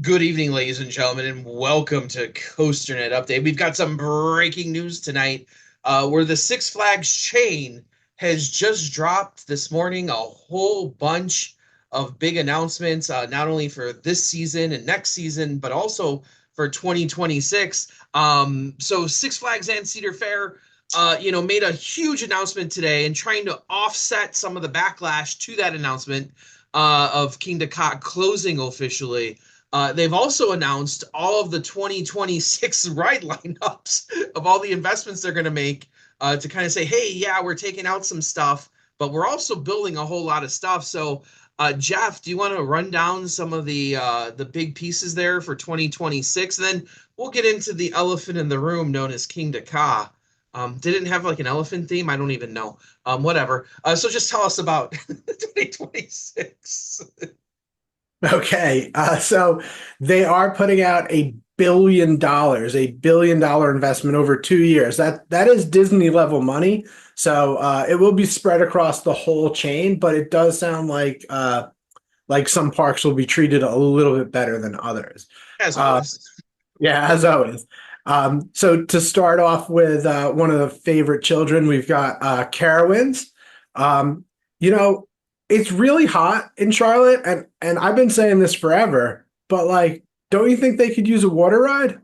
Good evening, ladies and gentlemen, and welcome to COASTER-net Update. We've got some breaking news tonight where the Six Flags chain has just dropped this morning a whole bunch of big announcements, not only for this season and next season, but also for 2026. So Six Flags and Cedar Fair, made a huge announcement today and trying to offset some of the backlash to that announcement of Kingda Ka closing officially. They've also announced all of the 2026 ride lineups of all the investments they're going to make to kind of say, hey, yeah, we're taking out some stuff, but we're also building a whole lot of stuff. So, Jeff, do you want to run down some of the big pieces there for 2026? And then we'll get into the elephant in the room known as Kingda Ka. Didn't have like an elephant theme? I don't even know. Whatever. So just tell us about 2026. Okay, so they are putting out $1 billion investment over 2 years. That is Disney level money. So it will be spread across the whole chain, but it does sound like some parks will be treated a little bit better than others. As Uh, always. yeah, as always. So to start off with one of the favorite children, we've got Carowinds. Um, you know, it's really hot in Charlotte, and I've been saying this forever, but like, don't you think they could use a water ride?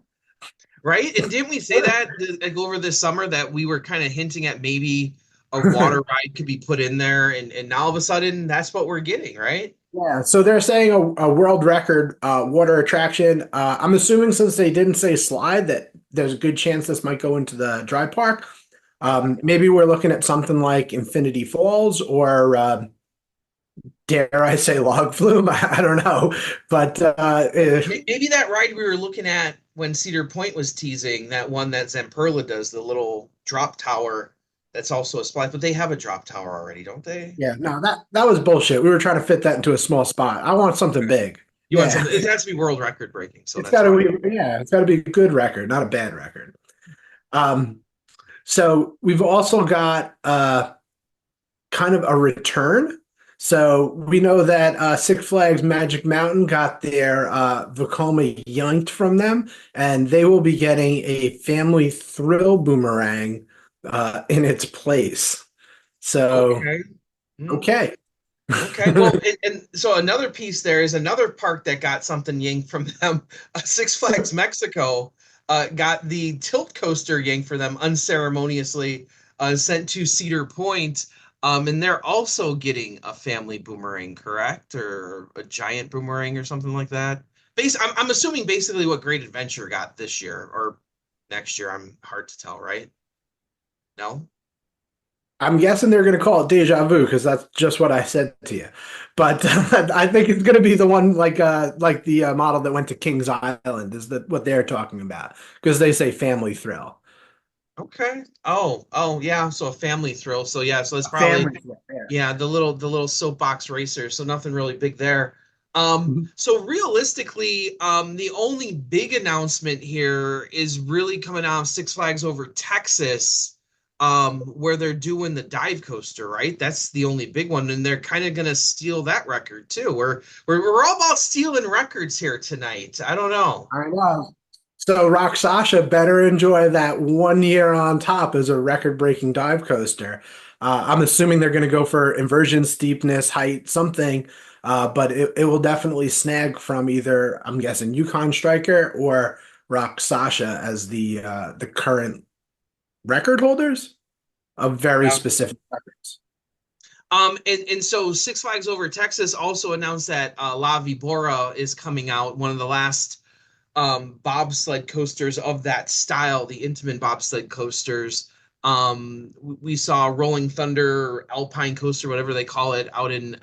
Right? And didn't we say that like over this summer that we were kind of hinting at maybe a water ride could be put in there, and now all of a sudden that's what we're getting, right? Yeah, so they're saying a world record water attraction. I'm assuming since they didn't say slide that there's a good chance this might go into the dry park. Maybe we're looking at something like Infinity Falls or dare I say log flume? I don't know, but Maybe that ride we were looking at when Cedar Point was teasing, that one that Zamperla does, the little drop tower that's also a splash, but they have a drop tower already, don't they? yeah, no, that was bullshit. We were trying to fit that into a small spot. I want something big. You want Yeah, something? It has to be world record breaking, so it's that's got to fine. be. Yeah, it's got to be a good record, not a bad record. Um, so we've also got kind of a return. So we know that Six Flags Magic Mountain got their Vekoma yanked from them, and they will be getting a family thrill boomerang in its place. So, Okay. Hmm. okay. Okay, well, and so another piece there is another park that got something yanked from them. Six Flags Mexico got the tilt coaster yanked for them unceremoniously, sent to Cedar Point, and they're also getting a family boomerang, correct, or a giant boomerang or something like that. I'm assuming basically what Great Adventure got this year or next year. I'm hard to tell, right? No. I'm guessing they're going to call it deja vu because that's just what I said to you. But I think it's going to be the one like the model that went to Kings Island is that what they're talking about because they say family thrill. Okay. Oh, yeah. So a family thrill. So yeah, so it's A probably family thrill. Yeah. yeah, the little soapbox racer. So nothing really big there. Mhm. So realistically, the only big announcement here is really coming out of Six Flags over Texas, where they're doing the dive coaster, right? That's the only big one, and they're kind of gonna steal that record too. We're all about stealing records here tonight. I don't know. I know. So Rock Sasha better enjoy that 1 year on top as a record-breaking dive coaster. I'm assuming they're going to go for inversion, steepness, height, something, but it will definitely snag from either, I'm guessing, Yukon Striker or Rock Sasha as the current record holders of very Yeah. specific records. And so Six Flags Over Texas also announced that La Vibora is coming out, one of the last bobsled coasters of that style, the Intamin bobsled coasters. We saw Rolling Thunder, Alpine Coaster, whatever they call it, out in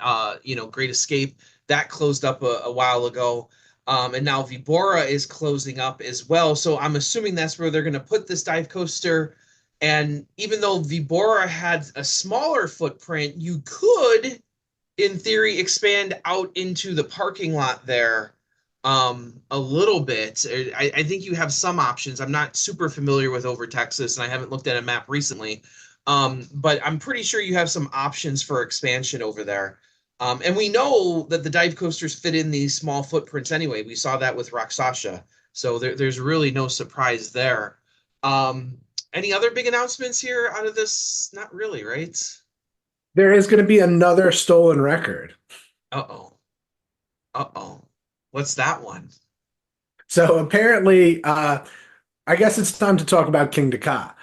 Great Escape. That closed up a while ago. And now Vibora is closing up as well. So I'm assuming that's where they're going to put this dive coaster. And even though Vibora had a smaller footprint, you could, in theory, expand out into the parking lot there a little bit. I think you have some options. I'm not super familiar with Over Texas, and I haven't looked at a map recently. But I'm pretty sure you have some options for expansion over there. And we know that the dive coasters fit in these small footprints anyway. We saw that with Raksasha. So there's really no surprise there. Um, any other big announcements here out of this? Not really, right? There is going to be another stolen record. Uh-oh. Uh-oh. What's that one? So apparently, I guess it's time to talk about Kingda Ka,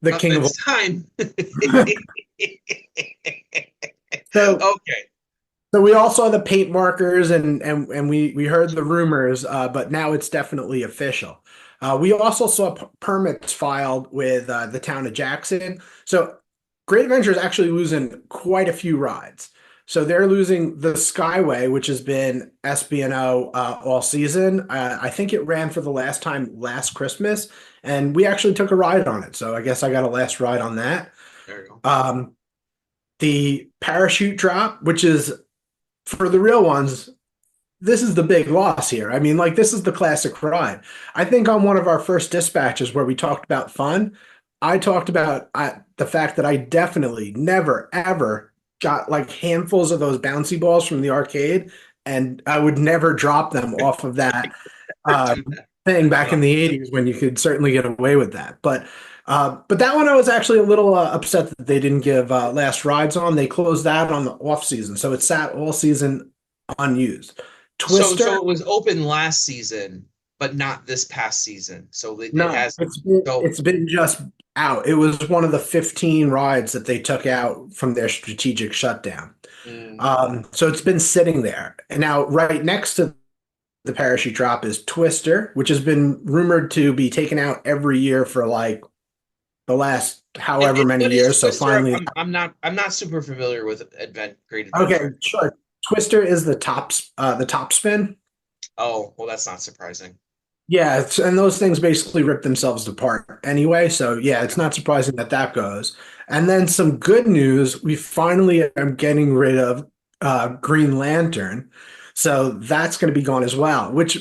the king of. It's time. So Okay. So we all saw the paint markers and we heard the rumors, but now it's definitely official. We also saw permits filed with the town of Jackson. So Great Adventure is actually losing quite a few rides. So they're losing the Skyway, which has been SB&O all season. I think it ran for the last time last Christmas, and we actually took a ride on it. So I guess I got a last ride on that. There you go. Um, the parachute drop, which is for the real ones, this is the big loss here. I mean, like, this is the classic ride. I think on one of our first dispatches where we talked about fun, I talked about the fact that I definitely never, ever got like handfuls of those bouncy balls from the arcade, and I would never drop them off of that uh, Do that. thing back Uh, in the 80s when you could certainly get away with that. But that one I was actually a little upset that they didn't give last rides on. They closed that on the off season, so it sat all season unused. so Twister, it was open last season, but not this past season. So it no, has so it's been just out. It was one of the 15 rides that they took out from their strategic shutdown. mm, So it's been sitting there. And now right next to the parachute drop is Twister, which has been rumored to be taken out every year for like the last however many what is years. So Twister? finally, I'm not super familiar with Great okay, Adventure. sure. Twister is the top spin. Oh, well, that's not surprising. Yeah, and those things basically rip themselves apart anyway. So yeah, it's Okay. not surprising that that goes. And then some good news, we finally are getting rid of Green Lantern. So that's going to be gone as well, which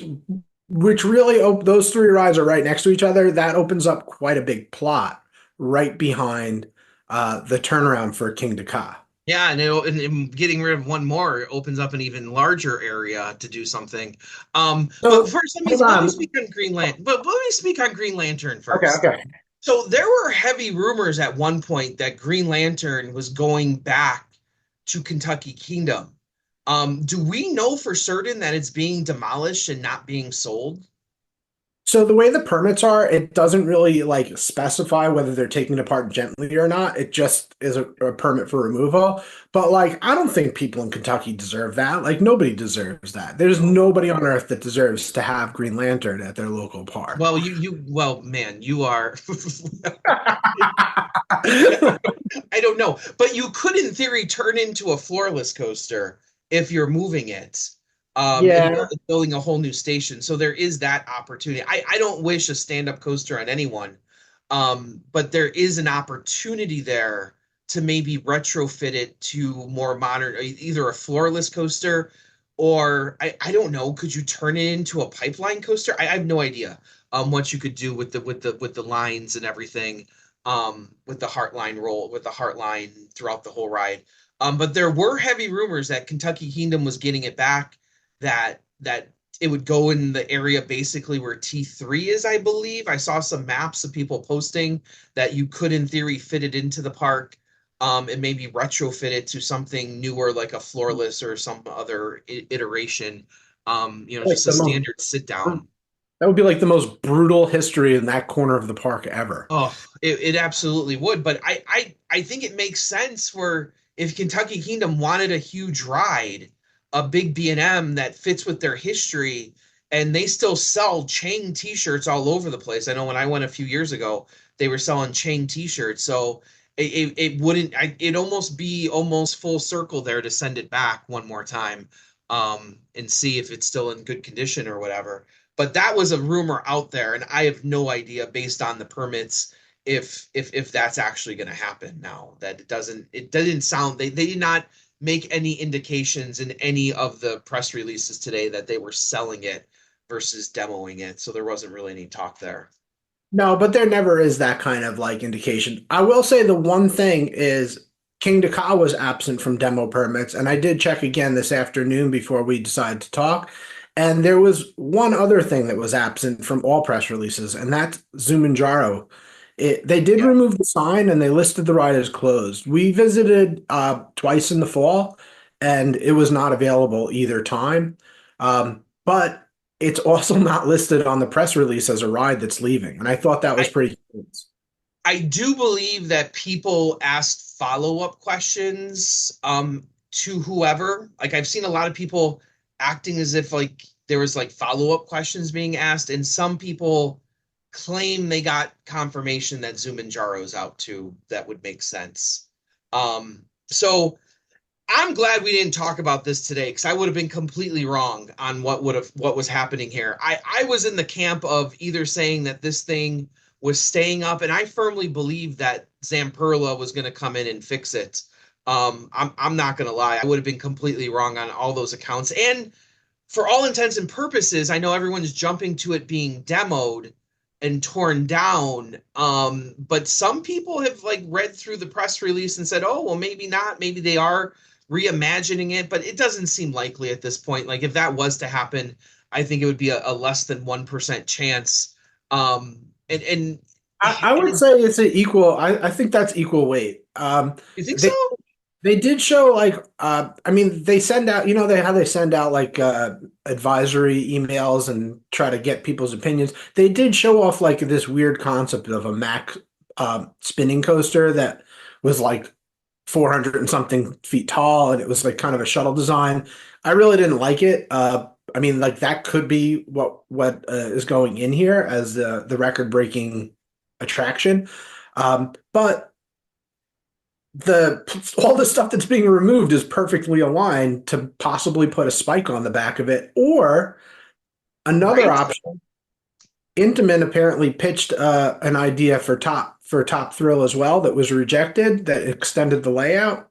really those three rides are right next to each other. That opens up quite a big plot right behind the turnaround for King Ka. Yeah, and getting rid of one more opens up an even larger area to do something. But So first, hold let me on. speak on Green Lantern. But let me speak on Green Lantern Okay, first. okay. So there were heavy rumors at one point that Green Lantern was going back to Kentucky Kingdom. Do we know for certain that it's being demolished and not being sold? So the way the permits are, it doesn't really like specify whether they're taking it apart gently or not. It just is a permit for removal. But like, I don't think people in Kentucky deserve that. Like, nobody deserves that. There's No. nobody on earth that deserves to have Green Lantern at their local park. Well, well, man, you are. I don't know, but you could, in theory, turn into a floorless coaster if you're moving it, and Yeah. building a whole new station. So there is that opportunity. I don't wish a stand-up coaster on anyone, but there is an opportunity there to maybe retrofit it to more modern, either a floorless coaster or I don't know. Could you turn it into a pipeline coaster? I have no idea what you could do with the lines and everything with the Heartline roll with the Heartline throughout the whole ride. But there were heavy rumors that Kentucky Kingdom was getting it back, that it would go in the area basically where T3 is, I believe. I saw some maps of people posting that you could, in theory, fit it into the park, and maybe retrofit it to something newer, like a floorless or some other iteration. Like Just a the most, standard sit down. that would be like the most brutal history in that corner of the park ever. Oh, it absolutely would. But I think it makes sense for if Kentucky Kingdom wanted a huge ride, a big B&M that fits with their history, and they still sell Chang t-shirts all over the place. I know when I went a few years ago, they were selling Chang t-shirts. So it wouldn't it'd almost be almost full circle there to send it back one more time, and see if it's still in good condition or whatever. But that was a rumor out there, and I have no idea based on the permits if that's actually going to happen now. That it didn't sound they did not make any indications in any of the press releases today that they were selling it versus demoing it. So there wasn't really any talk there. No, but there never is that kind of like indication. I will say the one thing is Kingda Ka was absent from demo permits, and I did check again this afternoon before we decided to talk. And there was one other thing that was absent from all press releases, and that's Zumanjaro. They did Yeah. remove the sign and they listed the ride as closed. We visited twice in the fall, and it was not available either time. But it's also not listed on the press release as a ride that's leaving, and I thought that was I pretty cool. I do believe that people asked follow-up questions to whoever. Like I've seen a lot of people acting as if like there was like follow-up questions being asked, and some people claim they got confirmation that Zumanjaro's out too. That would make sense. So I'm glad we didn't talk about this today because I would have been completely wrong on what was happening here. I was in the camp of either saying that this thing was staying up, and I firmly believe that Zamperla was going to come in and fix it. I'm not going to lie, I would have been completely wrong on all those accounts. And for all intents and purposes, I know everyone's jumping to it being demoed and torn down. But some people have like read through the press release and said, oh, well, maybe not. Maybe they are reimagining it, but it doesn't seem likely at this point. Like if that was to happen, I think it would be a less than 1% chance. And I would say it's an equal. I think that's equal weight. you think so? They they did show like I mean they send out how they send out like advisory emails and try to get people's opinions. They did show off like this weird concept of a Mac spinning coaster that was like 400 and something feet tall, and it was like kind of a shuttle design. I really didn't like it. I mean, like that could be what is going in here as the record breaking attraction. But the all the stuff that's being removed is perfectly aligned to possibly put a spike on the back of it. Or another Right? option, Intamin apparently pitched an idea for Top Thrill as well that was rejected that extended the layout.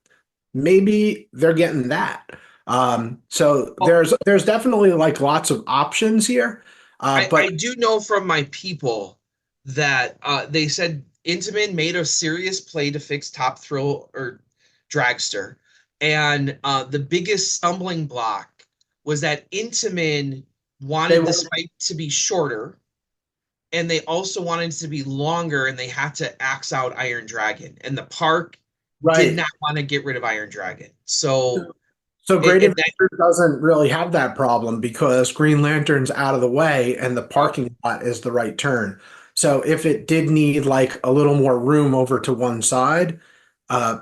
Maybe they're getting that. So Oh, there's definitely like lots of options here. I But do know from my people that they said Intamin made a serious play to fix Top Thrill or Dragster. And the biggest stumbling block was that Intamin they wanted the were spike to be shorter, and they also wanted it to be longer, and they had to axe out Iron Dragon. And the park did right. not want to get rid of Iron Dragon. So, So Great that, Adventure doesn't really have that problem because Green Lantern's out of the way and the yep, parking lot is the right turn. So if it did need like a little more room over to one side,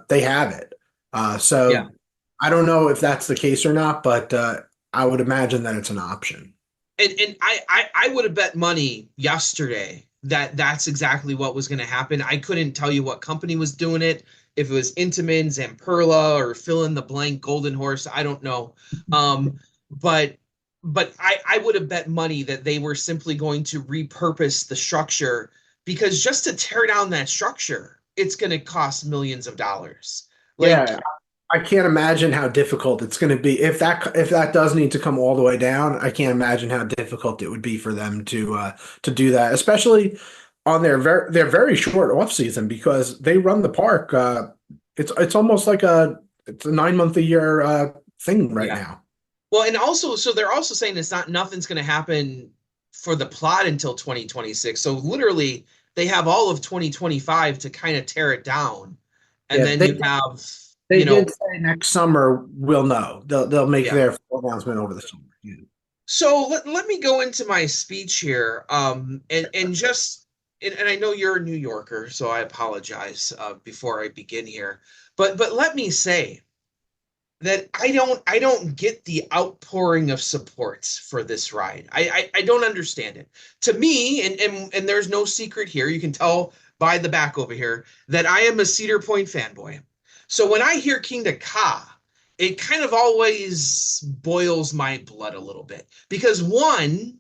they have it. yeah. So I don't know if that's the case or not, but I would imagine that it's an option. And I would have bet money yesterday that that's exactly what was going to happen. I couldn't tell you what company was doing it, if it was Intamin, Zamperla, or fill in the blank Golden Horse. I don't know. Um, but I would have bet money that they were simply going to repurpose the structure because just to tear down that structure, it's going to cost millions of dollars. Like, Yeah, I can't imagine how difficult it's going to be if that does need to come all the way down. I can't imagine how difficult it would be for them to do that, especially on their very short off season because they run the park. It's almost like it's a 9 month a year thing right yeah. now. Well, and also, so they're also saying it's not nothing's going to happen for the plot until 2026. So literally, they have all of 2025 to kind of tear it down, and Yeah, then you have, they you did know, say next summer we'll know. They'll make yeah. their full announcement over the summer. Yeah. So let me go into my speech here, and just and I know you're a New Yorker, so I apologize before I begin here, but let me say that I don't get the outpouring of supports for this ride. I don't understand it. To me, and there's no secret here, you can tell by the back over here that I am a Cedar Point fanboy. So when I hear Kingda Ka, it kind of always boils my blood a little bit because one,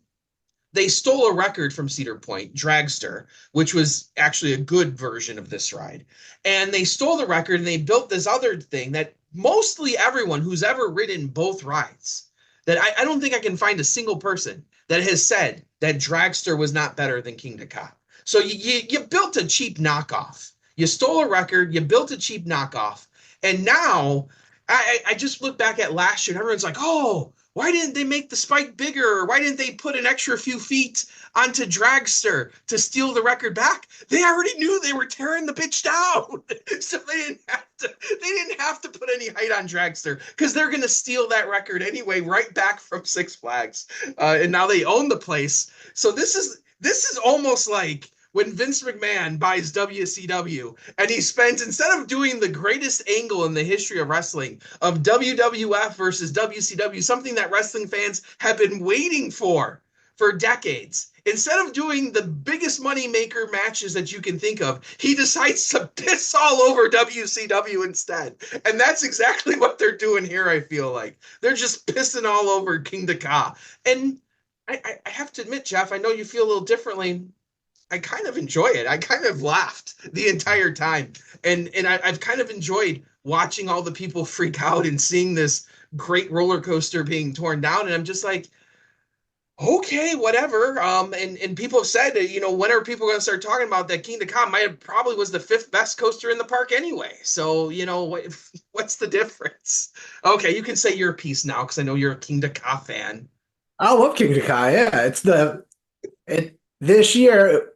they stole a record from Cedar Point, Dragster, which was actually a good version of this ride. And they stole the record and they built this other thing that mostly everyone who's ever ridden both rides, that I don't think I can find a single person that has said that Dragster was not better than Kingda Ka. So you built a cheap knockoff. You stole a record, you built a cheap knockoff, and now I just look back at last year and everyone's like, oh, why didn't they make the spike bigger? Why didn't they put an extra few feet onto Dragster to steal the record back? They already knew they were tearing the bitch down. So they didn't have to put any height on Dragster because they're gonna steal that record anyway, right back from Six Flags. And now they own the place. So this is almost like when Vince McMahon buys WCW and he spends, instead of doing the greatest angle in the history of wrestling of WWF versus WCW, something that wrestling fans have been waiting for decades. Instead of doing the biggest money maker matches that you can think of, he decides to piss all over WCW instead. And that's exactly what they're doing here, I feel like. They're just pissing all over Kingda Ka. And I have to admit, Jeff, I know you feel a little differently. I kind of enjoy it. I kind of laughed the entire time. And I've kind of enjoyed watching all the people freak out and seeing this great roller coaster being torn down. And I'm just like, okay, whatever. And people have said, when are people going to start talking about that Kingda Ka might have probably was the fifth best coaster in the park anyway. So, what's the difference? Okay, you can say your piece now because I know you're a Kingda Ka fan. I love Kingda Ka. Yeah, it this year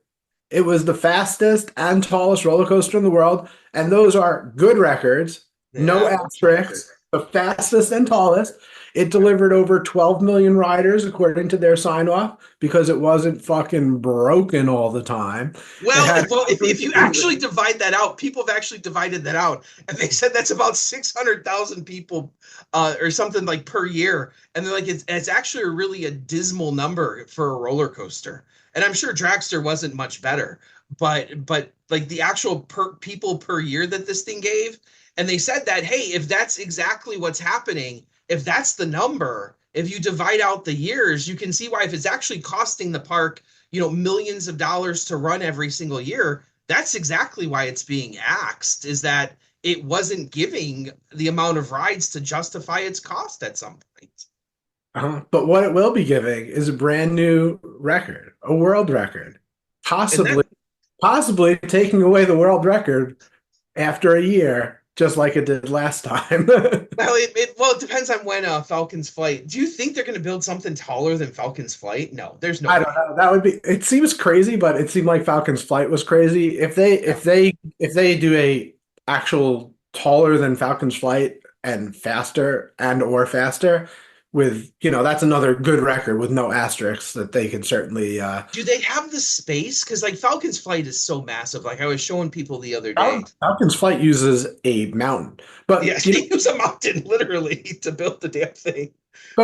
it was the fastest and tallest roller coaster in the world, and those are good records. No Yeah, that's a record. asterisks. The fastest and tallest. It delivered over 12 million riders according to their sign off because it wasn't fucking broken all the time. It Well, had if you actually divide that out, people have actually divided that out, and they said that's about 600,000 people, or something like per year, and they're like, it's actually really a dismal number for a roller coaster. And I'm sure Dragster wasn't much better, but like the actual people per year that this thing gave, and they said that, hey, if that's exactly what's happening, if that's the number, if you divide out the years, you can see why if it's actually costing the park millions of dollars to run every single year, that's exactly why it's being axed, is that it wasn't giving the amount of rides to justify its cost at some point. But what it will be giving is a brand new record, a world record, And that, possibly taking away the world record after a year, just like it did last time. well, it depends on when Falcon's Flight. Do you think they're going to build something taller than Falcon's Flight? No, there's no I don't way. know. That would be. It seems crazy, but it seemed like Falcon's Flight was crazy. Yeah. If they do a actual taller than Falcon's Flight and faster, with that's another good record with no asterisks that they can certainly. Do they have the space? Because like Falcon's Flight is so massive. Like I was showing people the other day. Falcon's Flight uses a mountain, Yeah, but they use a mountain literally to build the damn thing.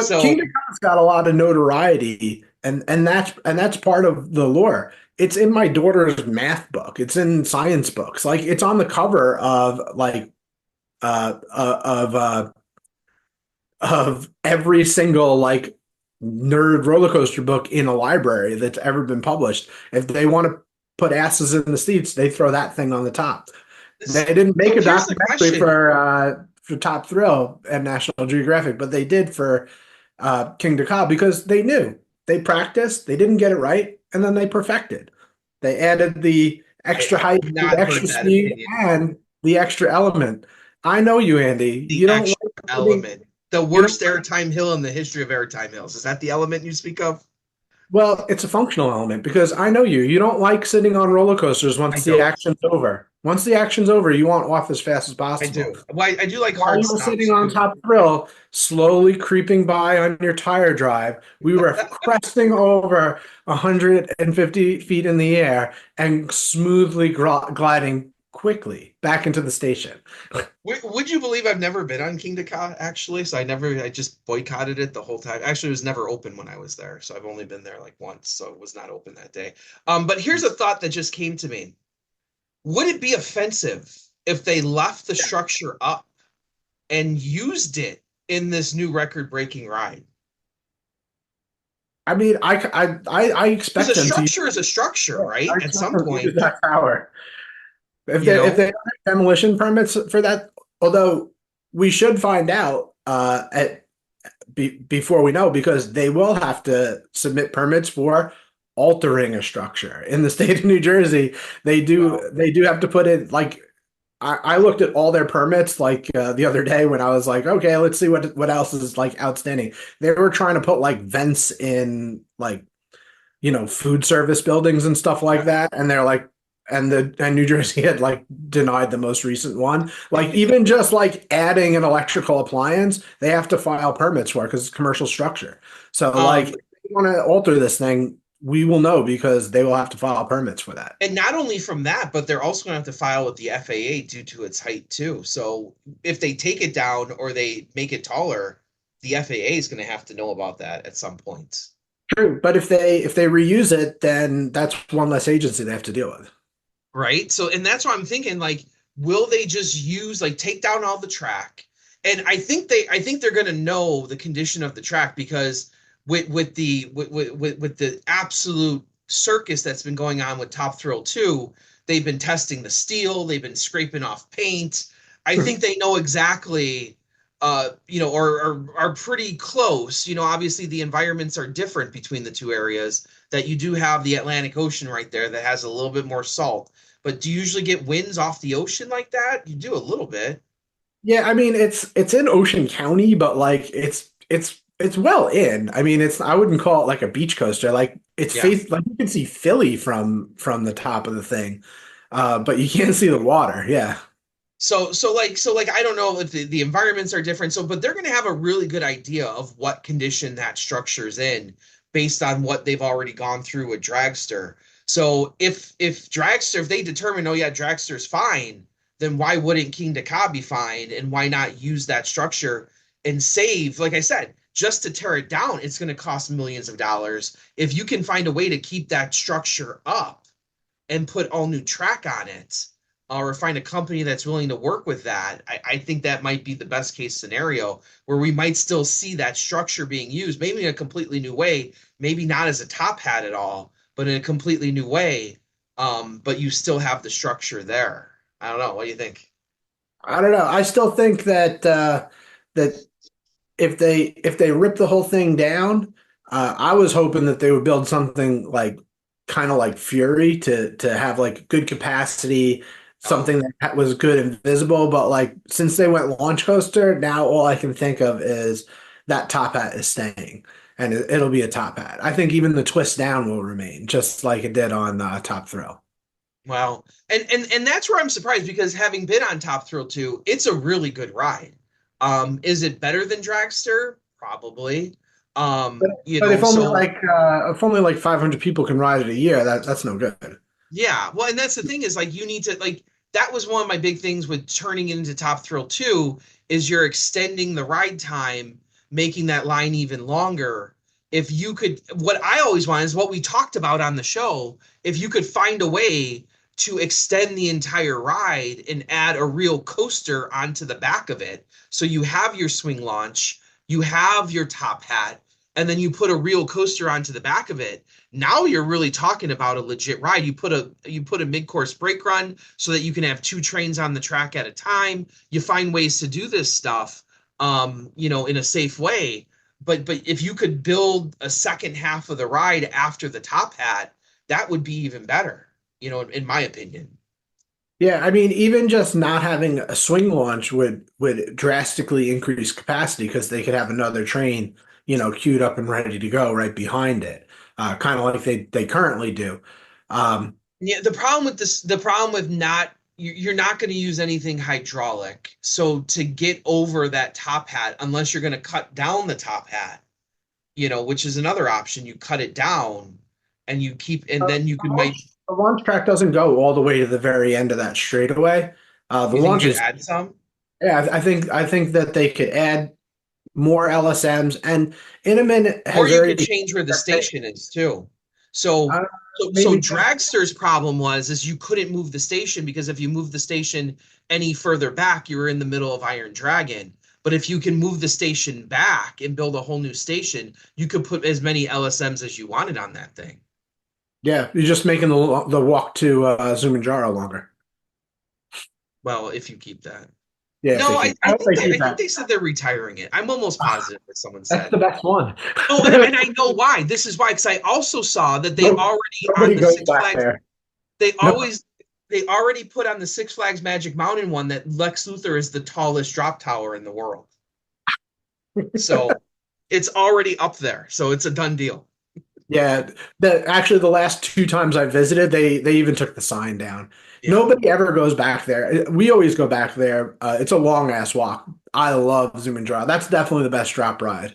So Kingdom Come's got a lot of notoriety, and that's part of the lore. It's in my daughter's math book. It's in science books. Like it's on the cover of uh, uh of uh of every single like nerd roller coaster book in a library that's ever been published. If they want to put asses in the seats, they throw that thing on the top. They this, didn't make so a here's the documentary question. for Top Thrill and National Geographic, but they did for Kingda Ka because they knew they practiced, they didn't get it right, and then they perfected. They added the extra I height, have the not heard extra that speed, opinion. and the extra element. I know you, Andy. The You don't extra like sitting, element. The you know. worst airtime hill in the history of airtime hills. Is that the element you speak of? Well, it's a functional element because I know you. You don't like sitting on roller coasters I once the don't. action's over. Once the action's over, you want off as fast as I possible. do. Well, I do like While hard you were sitting stops on too. top thrill, slowly creeping by on your tire drive, we were cresting over 150 feet in the air and smoothly gliding quickly back into the station. Would you believe I've never been on Kingda Ka actually? So I just boycotted it the whole time. Actually, it was never open when I was there. So I've only been there like once. So it was not open that day. But here's a thought that just came to me. Would it be offensive if they left the structure up and used it in this new record-breaking ride? I mean, I Because expect a them to. structure is a structure, I right? At expect some them to use point, that power. you If know, they have demolition permits for that, although we should find out before we know because they will have to submit permits for altering a structure. In the state of New Jersey, Well, they do have to put in like I looked at all their permits like the other day when I was like, okay, let's see what else is like outstanding. They were trying to put like vents in like food service buildings and stuff like yeah. that, and they're like, and New Jersey had like denied the most recent one. Like even just like adding an electrical appliance, they have to file permits for because it's commercial structure. So like, Um, if you want to alter this thing, we will know because they will have to file permits for that. and not only from that, but they're also going to have to file with the FAA due to its height too. So if they take it down or they make it taller, the FAA is going to have to know about that at some point. True, but if they reuse it, then that's one less agency they have to deal with. Right? So, and that's what I'm thinking. Like, will they just use like take down all the track? And I think they're going to know the condition of the track because with the absolute circus that's been going on with Top Thrill 2, they've been testing the steel, they've been scraping off paint. I think they know exactly or are pretty close. Obviously the environments are different between the two areas that you do have the Atlantic Ocean right there that has a little bit more salt. But do you usually get winds off the ocean like that? You do a little bit. Yeah, I mean it's in Ocean County, but like it's well in. I mean, it's I wouldn't call it like a beach coaster. Like it's Yeah. face like you can see Philly from the top of the thing. But you can't see the water. Yeah. So I don't know if the environments are different. So, but they're going to have a really good idea of what condition that structure's in based on what they've already gone through with Dragster. So if they determine, oh yeah, Dragster's fine, then why wouldn't Kingda Ka be fine? And why not use that structure and save, like I said, just to tear it down, it's going to cost millions of dollars. If you can find a way to keep that structure up and put all new track on it, or find a company that's willing to work with that, I think that might be the best case scenario where we might still see that structure being used, maybe in a completely new way, maybe not as a top hat at all, but in a completely new way. But you still have the structure there. I don't know. What do you think? I don't know. I still think that that if they rip the whole thing down, I was hoping that they would build something like kind of like Fury to have like good capacity, Oh, something that was good and visible. But like since they went launch coaster, now all I can think of is that top hat is staying, and it'll be a top hat. I think even the twist down will remain, just like it did on Top Thrill. well, and that's where I'm surprised because having been on Top Thrill 2, it's a really good ride. Is it better than Dragster? Probably. But, So if only like 500 people can ride it a year, that's no good. yeah, well, and that's the thing is like you need to like that was one of my big things with turning it into Top Thrill 2 is you're extending the ride time, making that line even longer. If you could, what I always want is what we talked about on the show, if you could find a way to extend the entire ride and add a real coaster onto the back of it. So you have your swing launch, you have your top hat, and then you put a real coaster onto the back of it. Now you're really talking about a legit ride. You put a mid-course brake run so that you can have two trains on the track at a time. You find ways to do this stuff in a safe way. But if you could build a second half of the ride after the top hat, that would be even better, in my opinion. Yeah, I mean, even just not having a swing launch would drastically increase capacity because they could have another train, queued up and ready to go right behind it, kind of like they currently do. Um, Yeah, the problem with not you're not going to use anything hydraulic. So to get over that top hat, unless you're going to cut down the top hat, which is another option, you cut it down and and then you the can might the launch track doesn't go all the way to the very end of that straightaway. The you think launch you could is, add some? yeah, I think that they could add more LSMs, and Intamin Or has you could already change where the station is too. So uh, so maybe. Dragster's problem was is you couldn't move the station because if you move the station any further back, you were in the middle of Iron Dragon. But if you can move the station back and build a whole new station, you could put as many LSMs as you wanted on that thing. Yeah, you're just making the walk to Zumanjaro longer. Well, if you keep that. Yeah, if they No, keep. I hope they keep I think that. they said they're retiring it. I'm almost positive that someone That's said. the best one. Oh, and I know why. This is why, because I also saw that they No, already on nobody the goes Six back Flags, there. they No, always they already put on the Six Flags Magic Mountain one that Lex Luthor is the tallest drop tower in the world. So it's already up there. So it's a done deal. yeah, that actually the last two times I visited, they even took the sign down. Yeah. Nobody ever goes back there. We always go back there. It's a long ass walk. I love Zoom and Drop. That's definitely the best drop ride.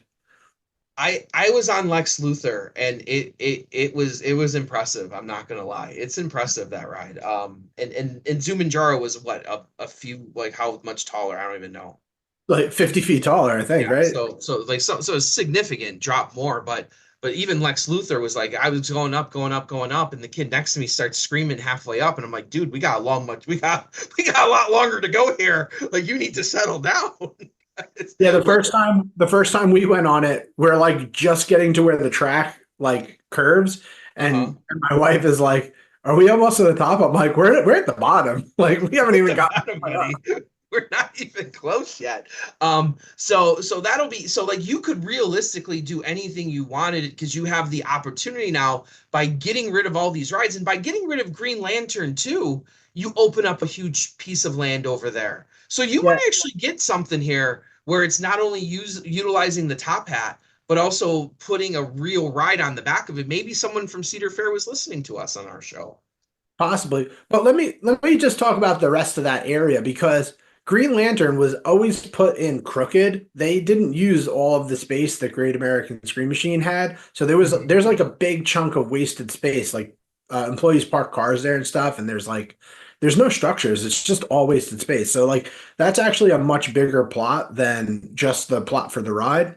I was on Lex Luthor and it was impressive. I'm not gonna lie. It's impressive that ride. And Zumanjaro was what a few like how much taller? I don't even know. Like 50 feet taller, I think, Yeah, right? so a significant drop more, but even Lex Luthor was like I was going up, going up, going up, and the kid next to me starts screaming halfway up, and I'm like, dude, we got a lot longer to go here. Like you need to settle down. Yeah, We're the first time we went on it, we're like just getting to where the track like curves, uh-huh. and my wife is like, "Are we almost at the top?" I'm like, "We're at the bottom. Like we haven't At even the gotten bottom, halfway up." buddy. We're not even close yet. So that'll be so like you could realistically do anything you wanted because you have the opportunity now by getting rid of all these rides and by getting rid of Green Lantern too, you open up a huge piece of land over there. So you Yeah, might actually get something here where it's not only utilizing the top hat, but also putting a real ride on the back of it. Maybe someone from Cedar Fair was listening to us on our show. possibly. But let me just talk about the rest of that area because Green Lantern was always put in crooked. They didn't use all of the space that Great American Screen Machine had. So Mhm. there's like a big chunk of wasted space. Like employees park cars there and stuff, and there's no structures. It's just all wasted space. So like that's actually a much bigger plot than just the plot for the ride.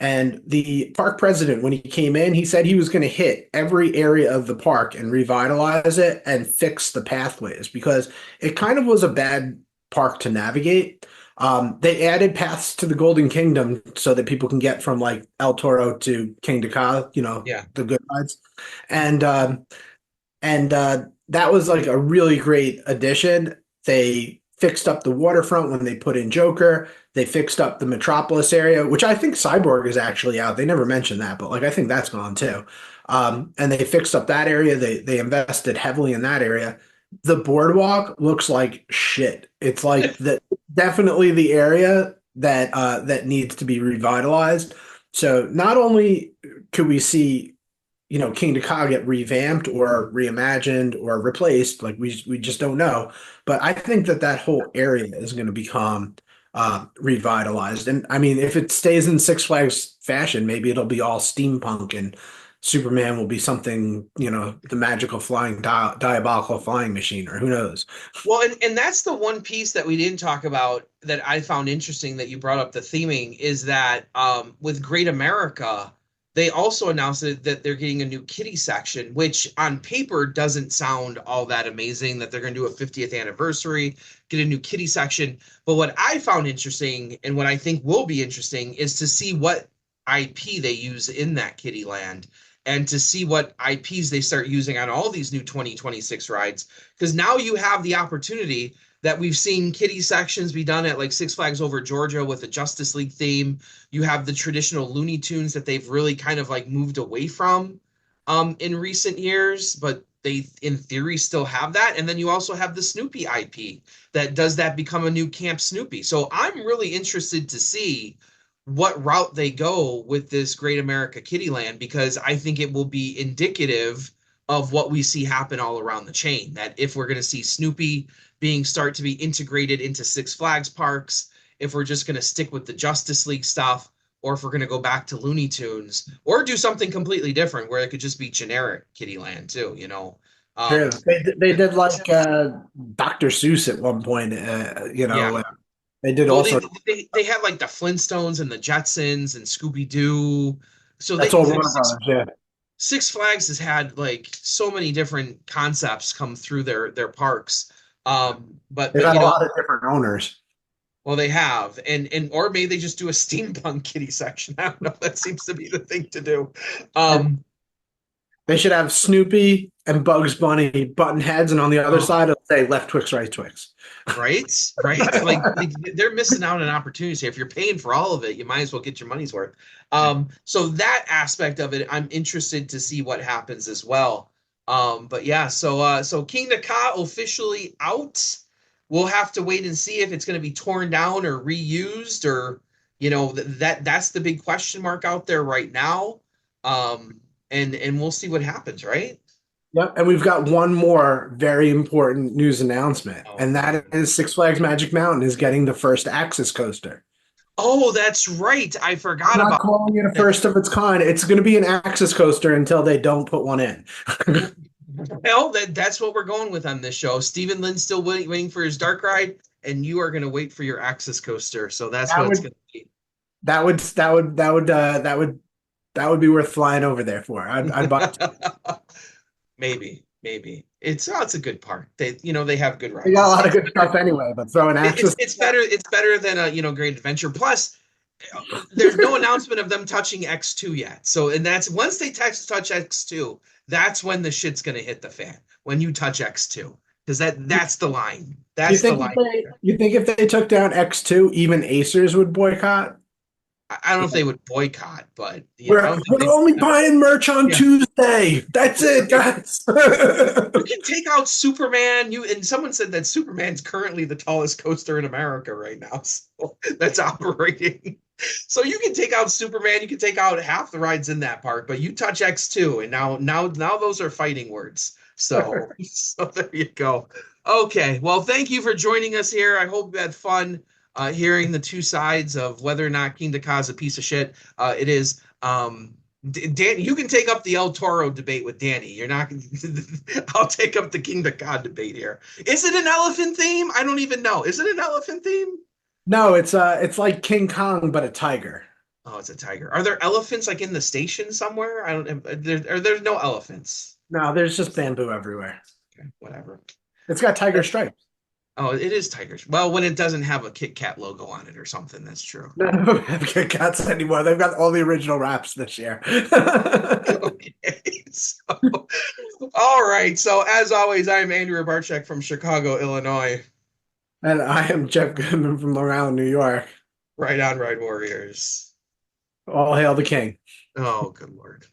And the park president, when he came in, he said he was going to hit every area of the park and revitalize it and fix the pathways because it kind of was a bad park to navigate. They added paths to the Golden Kingdom so that people can get from like El Toro to Kingda Ka, Yeah. the good rides. And that was like a really great addition. They fixed up the waterfront when they put in Joker. They fixed up the Metropolis area, which I think Cyborg is actually out. They never mentioned that, but like I think that's gone too. And they fixed up that area. They invested heavily in that area. The boardwalk looks like shit. It's like the definitely the area that needs to be revitalized. So not only could we see Kingda Ka get revamped or reimagined or replaced. Like we just don't know. But I think that whole area is going to become revitalized. And I mean, if it stays in Six Flags fashion, maybe it'll be all steampunk and Superman will be something, the magical flying diabolical flying machine, or who knows? Well, and that's the one piece that we didn't talk about that I found interesting that you brought up the theming is that with Great America, they also announced that they're getting a new kitty section, which on paper doesn't sound all that amazing that they're going to do a 50th anniversary, get a new kitty section. But what I found interesting and what I think will be interesting is to see what IP they use in that kitty land and to see what IPs they start using on all these new 2026 rides because now you have the opportunity that we've seen kiddie sections be done at like Six Flags Over Georgia with a Justice League theme. You have the traditional Looney Tunes that they've really kind of like moved away from in recent years, but they in theory still have that. And then you also have the Snoopy IP that does that become a new Camp Snoopy. So I'm really interested to see what route they go with this Great America Kittyland because I think it will be indicative of what we see happen all around the chain. That if we're going to see Snoopy being start to be integrated into Six Flags parks, if we're just going to stick with the Justice League stuff, or if we're going to go back to Looney Tunes, or do something completely different where it could just be generic Kittyland too. Um, True. They did like Dr. Seuss at one point. yeah. They did Well, also. they had like the Flintstones and the Jetsons and Scooby Doo. So That's they all Warner Brothers. Yeah, Six Flags has had like so many different concepts come through their parks. they've But had a lot of different owners. well they have and or maybe they just do a steampunk kitty section. I don't know. That seems to be the thing to do. And Um, they should have Snoopy and Bugs Bunny button heads, and on the other oh, side of say left Twix, right Twix. Right, right. Like they're missing out on opportunities here. If you're paying for all of it, you might as well get your money's worth. So that aspect of it, I'm interested to see what happens as well. But yeah, so Kingda Ka officially out. We'll have to wait and see if it's going to be torn down or reused, or that's the big question mark out there right now. And we'll see what happens, right? Yep. And we've got one more very important news announcement, Oh and that man. is Six Flags Magic Mountain is getting the first Axis coaster. Oh, that's right. I I'm forgot not about calling it a that. first of its kind. It's going to be an Axis coaster until they don't put one in. Well, that's what we're going with on this show. Stephen Lynn's still waiting for his dark ride, and you are going to wait for your Axis coaster. So that's what That it's would going to be. that would be worth flying over there for. I'd buy. Maybe it's a good park. They have good They rides. got a It's lot of it's good stuff anyway, but throw an it's Axis. it's better it's better than a Great Adventure. Plus, there's no announcement of them touching X2 yet. So, and that's once they touch X2, that's when the shit's gonna hit the fan. When you touch X2, because that's the line. You That's the think if line. they took down X2, even Acers would boycott? I don't know if they would boycott, but I We're don't think we're they. only buying merch on Yeah, Tuesday. That's it, guys. you can take out Superman. And someone said that Superman's currently the tallest coaster in America right now. So that's operating. So you can take out Superman. You can take out half the rides in that park, but you touch X2, and now those are fighting words. So there you go. Okay, well, thank you for joining us here. I hope you had fun hearing the two sides of whether or not King Ka is a piece of shit. It is. Dan, you can take up the El Toro debate with Danny. You're not. I'll take up the Kingda Ka debate here. Is it an elephant theme? I don't even know. Is it an elephant theme? No, it's like King Kong but a tiger. Oh, it's a tiger. Are there elephants like in the station somewhere? I don't. There's no elephants. No, there's just bamboo everywhere. Okay, whatever. It's got tiger stripes. Oh, it is tigers. Well, when it doesn't have a Kit Kat logo on it or something, that's true. No, they don't have Kit Kats anymore. They've got all the original wraps this year. Okay. So, all right. So, as always, I'm Andrew Barczyk from Chicago, Illinois. And I am Jeff Goodman from Long Island, New York. Right on, Ride Warriors. All hail the king. Oh, good Lord.